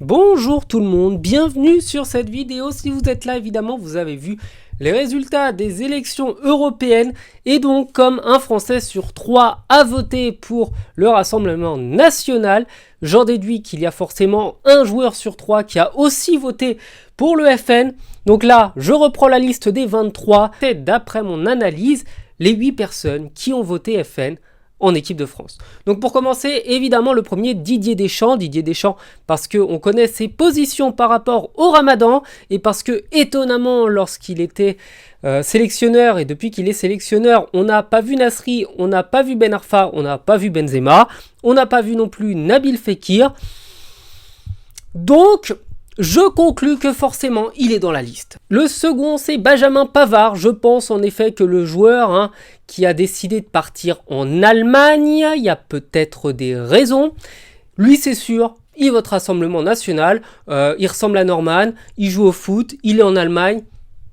Bonjour tout le monde, bienvenue sur cette vidéo. Si vous êtes là, évidemment, vous avez vu les résultats des élections européennes. Et donc, comme un Français sur 3 a voté pour le Rassemblement national, j'en déduis qu'il y a forcément un joueur sur 3 qui a aussi voté pour le FN. Donc là, je reprends la liste des 23. C'est d'après mon analyse, les 8 personnes qui ont voté FN en équipe de France. Donc pour commencer, évidemment le premier, Didier Deschamps parce qu'on connaît ses positions par rapport au Ramadan et parce que étonnamment lorsqu'il était sélectionneur et depuis qu'il est sélectionneur, on n'a pas vu Nasri, on n'a pas vu Ben Arfa, on n'a pas vu Benzema, on n'a pas vu non plus Nabil Fekir. Donc je conclus que forcément il est dans la liste. Le second c'est Benjamin Pavard. Je pense en effet que le joueur qui a décidé de partir en Allemagne, il y a peut-être des raisons. Lui c'est sûr, il vote Rassemblement National, il ressemble à Norman, il joue au foot, il est en Allemagne,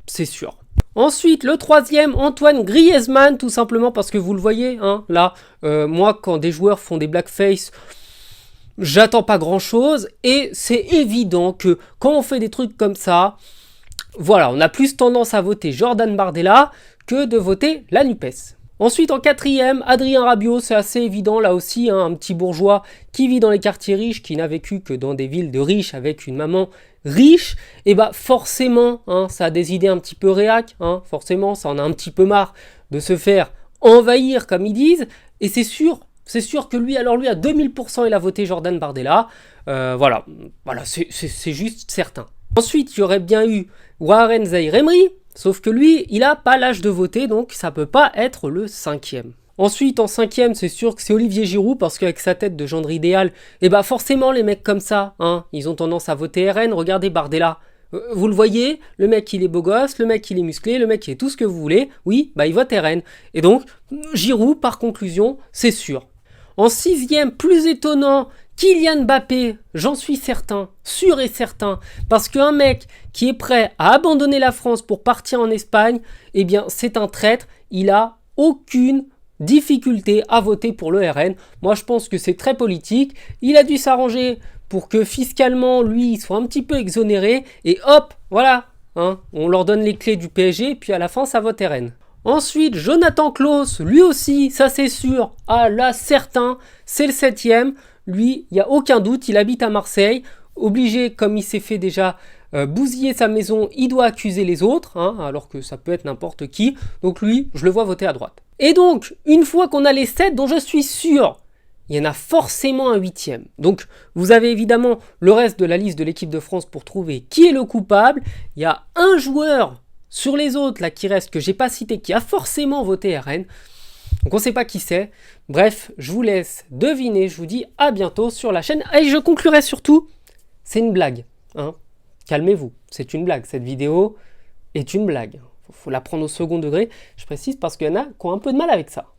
c'est sûr. Ensuite, le troisième, Antoine Griezmann, tout simplement parce que vous le voyez, là, moi quand des joueurs font des blackface, j'attends pas grand chose et c'est évident que quand on fait des trucs comme ça, voilà, on a plus tendance à voter Jordan Bardella que de voter la NUPES. Ensuite en quatrième, Adrien Rabiot, c'est assez évident là aussi, un petit bourgeois qui vit dans les quartiers riches, qui n'a vécu que dans des villes de riches avec une maman riche, et bah forcément, ça a des idées un petit peu réac, forcément ça en a un petit peu marre de se faire envahir comme ils disent, et c'est sûr que lui à 2000% il a voté Jordan Bardella. Voilà, c'est juste certain. Ensuite, il y aurait bien eu Warren Zaïre-Emery, sauf que lui, il n'a pas l'âge de voter, donc ça peut pas être le cinquième. Ensuite, en cinquième, c'est sûr que c'est Olivier Giroud, parce qu'avec sa tête de gendre idéal, et bah forcément les mecs comme ça, ils ont tendance à voter RN. Regardez Bardella. Vous le voyez, le mec il est beau gosse, le mec il est musclé, le mec il est tout ce que vous voulez, oui, bah il vote RN. Et donc, Giroud, par conclusion, c'est sûr. En sixième, plus étonnant, Kylian Mbappé, j'en suis certain, sûr et certain, parce qu'un mec qui est prêt à abandonner la France pour partir en Espagne, eh bien c'est un traître, il a aucune difficulté à voter pour le RN. Moi je pense que c'est très politique, il a dû s'arranger pour que fiscalement lui il soit un petit peu exonéré, et hop, voilà, on leur donne les clés du PSG, puis à la fin ça vote RN. Ensuite, Jonathan Klaus, lui aussi, ça c'est sûr, là certain, c'est le septième. Lui, il n'y a aucun doute, il habite à Marseille, obligé, comme il s'est fait déjà bousiller sa maison, il doit accuser les autres, alors que ça peut être n'importe qui. Donc lui, je le vois voter à droite. Et donc, une fois qu'on a les 7, dont je suis sûr, il y en a forcément un huitième. Donc, vous avez évidemment le reste de la liste de l'équipe de France pour trouver qui est le coupable. Il y a un joueur sur les autres là qui reste, que j'ai pas cité, qui a forcément voté RN. Donc on ne sait pas qui c'est. Bref, je vous laisse deviner. Je vous dis à bientôt sur la chaîne. Et je conclurai surtout, c'est une blague. Calmez-vous, c'est une blague. Cette vidéo est une blague. Faut la prendre au second degré. Je précise parce qu'il y en a qui ont un peu de mal avec ça.